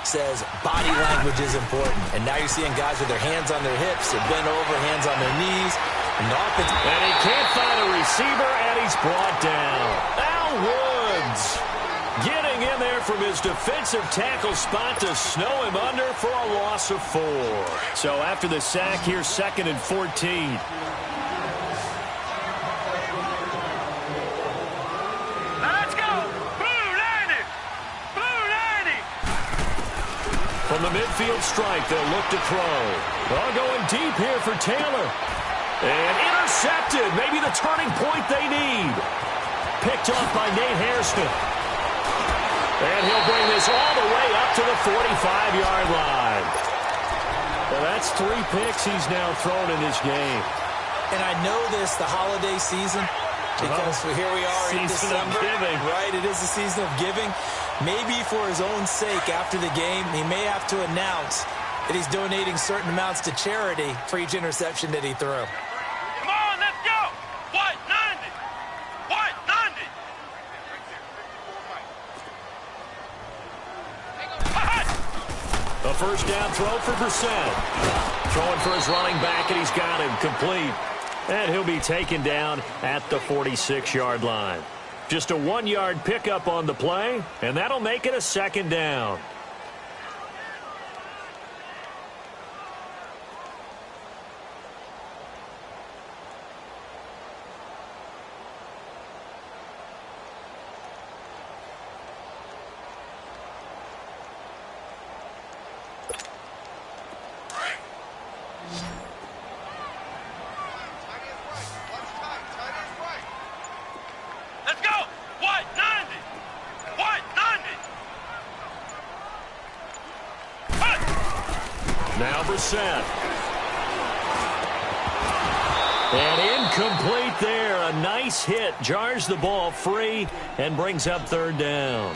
says body language is important. And now you're seeing guys with their hands on their hips, they're bent over, hands on their knees. And he can't find a receiver, and he's brought down. Al Woods getting in there from his defensive tackle spot to snow him under for a loss of 4. So after the sack, here's 2nd and 14. From the midfield stripe, they'll look to throw. Well, going deep here for Taylor. And intercepted. Maybe the turning point they need. Picked off by Nate Hairston. And he'll bring this all the way up to the 45-yard line. Well, that's 3 picks he's now thrown in this game. And I know this, the holiday season, because here we are in December. Season of giving. Right, it is the season of giving. Maybe for his own sake after the game, he may have to announce that he's donating certain amounts to charity for each interception that he threw. Come on, let's go. White 90. White 90. A first down throw for Brissett. Throwing for his running back, and he's got him complete. And he'll be taken down at the 46-yard line. Just a 1-yard pickup on the play, and that'll make it a second down. Let's go. White 90. White 90. Now Brissett. And incomplete there. A nice hit. Jars the ball free and brings up third down.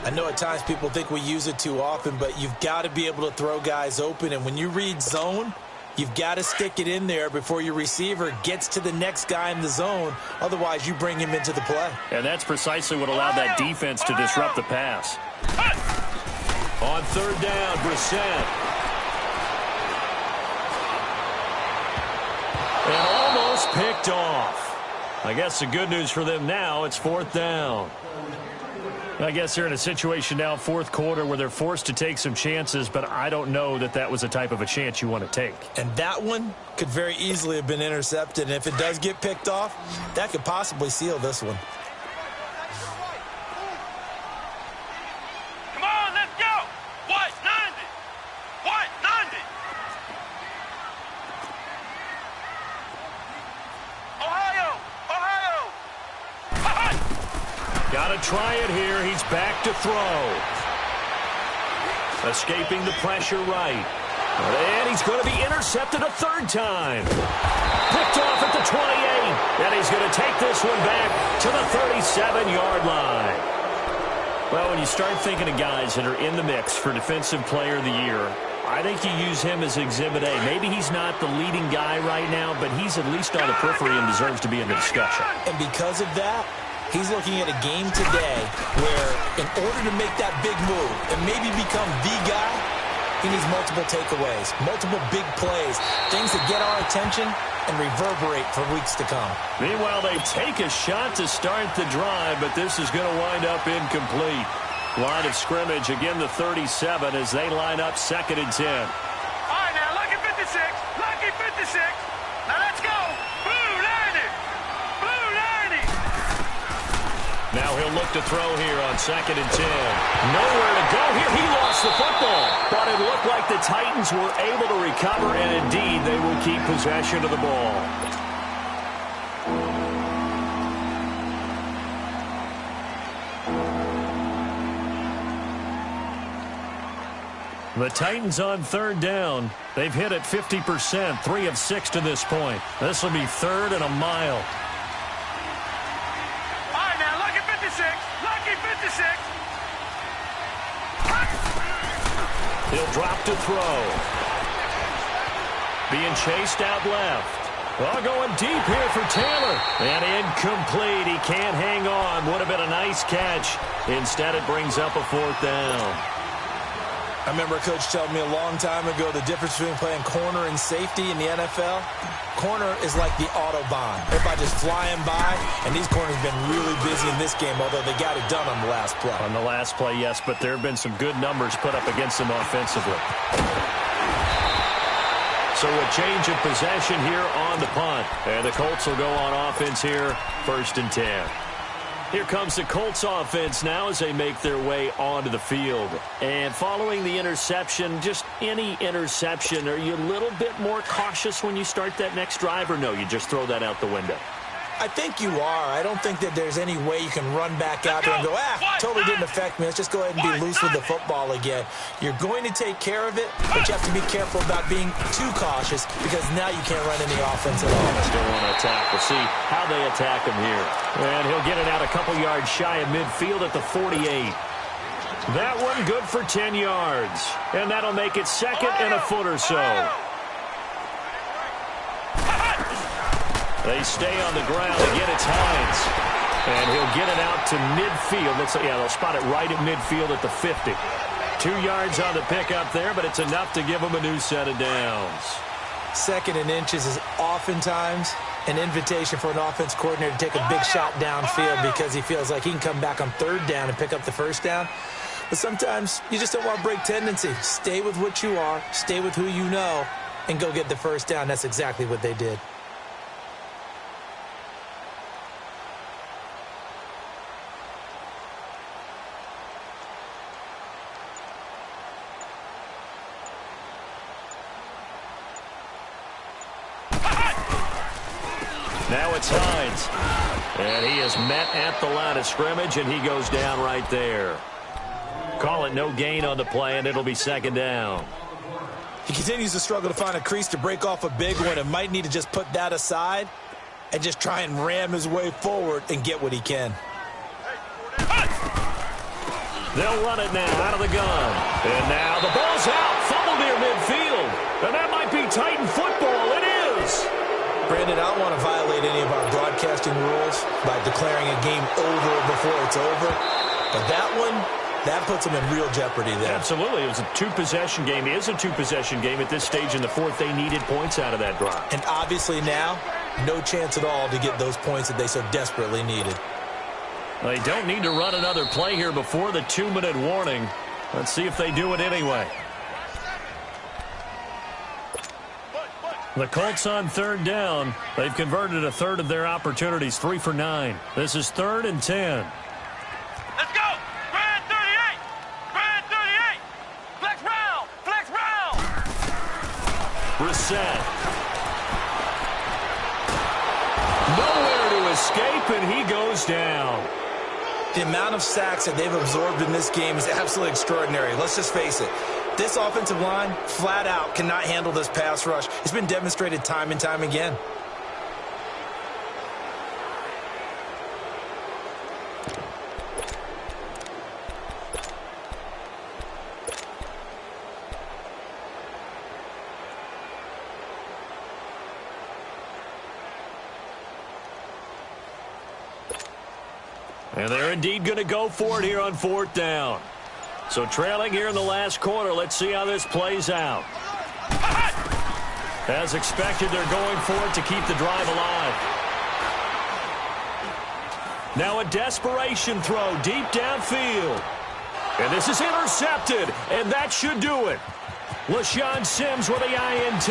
I know at times people think we use it too often, but you've got to be able to throw guys open. And when you read zone, you've got to stick it in there before your receiver gets to the next guy in the zone. Otherwise, you bring him into the play. And that's precisely what allowed that defense to disrupt the pass. On third down, Brissett. And almost picked off. I guess the good news for them now, it's fourth down. I guess they're in a situation now, fourth quarter, where they're forced to take some chances, but I don't know that that was the type of a chance you want to take. And that one could very easily have been intercepted. And if it does get picked off, that could possibly seal this one. Come on, let's go. White 90. White 90. Ohio. Ohio. Got to try it here. He's back to throw. Escaping the pressure right. And he's going to be intercepted a third time. Picked off at the 28. And he's going to take this one back to the 37-yard line. Well, when you start thinking of guys that are in the mix for Defensive Player of the Year, I think you use him as Exhibit A. Maybe he's not the leading guy right now, but he's at least on the periphery and deserves to be in the discussion. And because of that, he's looking at a game today where in order to make that big move and maybe become the guy, he needs multiple takeaways, multiple big plays, things that get our attention and reverberate for weeks to come. Meanwhile, they take a shot to start the drive, but this is going to wind up incomplete. Line of scrimmage, again the 37 as they line up second and 10. All right, now, lucky 56. Lucky 56. Now, let's go. Blue 90. Blue 90. Now he'll look to throw here on second and 10. Nowhere to go here. He lost the football. But it looked like the Titans were able to recover, and indeed they will keep possession of the ball. The Titans on third down. They've hit it 50%, 3 of 6 to this point. This will be third and a mile. All right, now, lucky 56. Lucky 56. He'll drop to throw. Being chased out left. Well, going deep here for Taylor. And incomplete. He can't hang on. Would have been a nice catch. Instead, it brings up a fourth down. I remember a coach telling me a long time ago the difference between playing corner and safety in the NFL. Corner is like the Autobahn. Everybody just flying by, and these corners have been really busy in this game, although they got it done on the last play. On the last play, yes, but there have been some good numbers put up against them offensively. So a change of possession here on the punt. And the Colts will go on offense here, first and 10. Here comes the Colts offense now as they make their way onto the field. And following the interception, just any interception, are you a little bit more cautious when you start that next drive, or no, you just throw that out the window? I think you are. I don't think that there's any way you can run back out there and go, totally didn't affect me. Let's just go ahead and be loose with the football again. You're going to take care of it, but you have to be careful about being too cautious because now you can't run any offense at all. Still want to attack. We'll see how they attack him here. And he'll get it out a couple yards shy of midfield at the 48. That one good for 10 yards. And that'll make it second and a foot or so. They stay on the ground. Again, it's Hines. And he'll get it out to midfield. They'll spot it right at midfield at the 50. 2 yards on the pickup there, but it's enough to give them a new set of downs. Second and inches is oftentimes an invitation for an offense coordinator to take a big shot downfield because he feels like he can come back on third down and pick up the first down. But sometimes you just don't want to break tendency. Stay with what you are, stay with who you know, and go get the first down. That's exactly what they did. Now it's Hines. And he is met at the line of scrimmage, and he goes down right there. Call it no gain on the play, and it'll be second down. He continues to struggle to find a crease to break off a big one and might need to just put that aside and just try and ram his way forward and get what he can. They'll run it now out of the gun. And now the ball's out. Fumble near midfield. And that might be Titan football. It is. Brandon, I don't want to violate any of our broadcasting rules by declaring a game over before it's over. But that one, that puts them in real jeopardy there. Absolutely. It was a two-possession game. It is a two-possession game at this stage in the fourth. They needed points out of that drive. And obviously now, no chance at all to get those points that they so desperately needed. They don't need to run another play here before the 2-minute warning. Let's see if they do it anyway. The Colts on third down. They've converted a third of their opportunities, 3 for 9. This is 3rd and 10. Let's go! Brand 38! Brand 38! Flex round! Flex round! Brissett. Nowhere to escape, and he goes down. The amount of sacks that they've absorbed in this game is absolutely extraordinary. Let's just face it. This offensive line, flat out, cannot handle this pass rush. It's been demonstrated time and time again. And they're indeed going to go for it here on 4th down. So trailing here in the last quarter, let's see how this plays out. As expected, they're going for it to keep the drive alive. Now a desperation throw deep downfield. And this is intercepted, and that should do it. LaShawn Sims with the INT.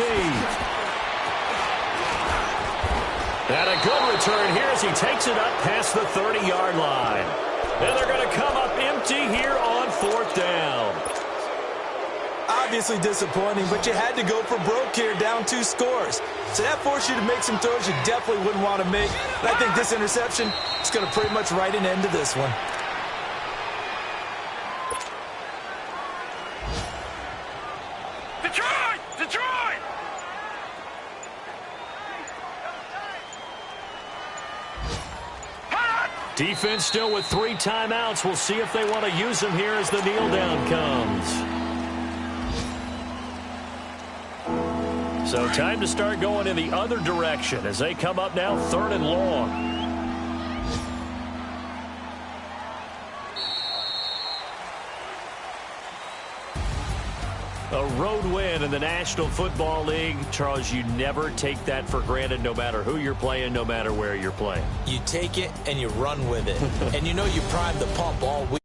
And a good return here as he takes it up past the 30-yard line. And they're going to come up empty here on 4th down. Obviously disappointing, but you had to go for broke here, down 2 scores. So that forced you to make some throws you definitely wouldn't want to make. And I think this interception is going to pretty much write an end to this one. Detroit! Detroit! Defense still with 3 timeouts. We'll see if they want to use them here as the kneel down comes. So time to start going in the other direction as they come up now 3rd and long. A road win in the National Football League. Charles, you never take that for granted no matter who you're playing, no matter where you're playing. You take it and you run with it. And you know you primed the pump all week.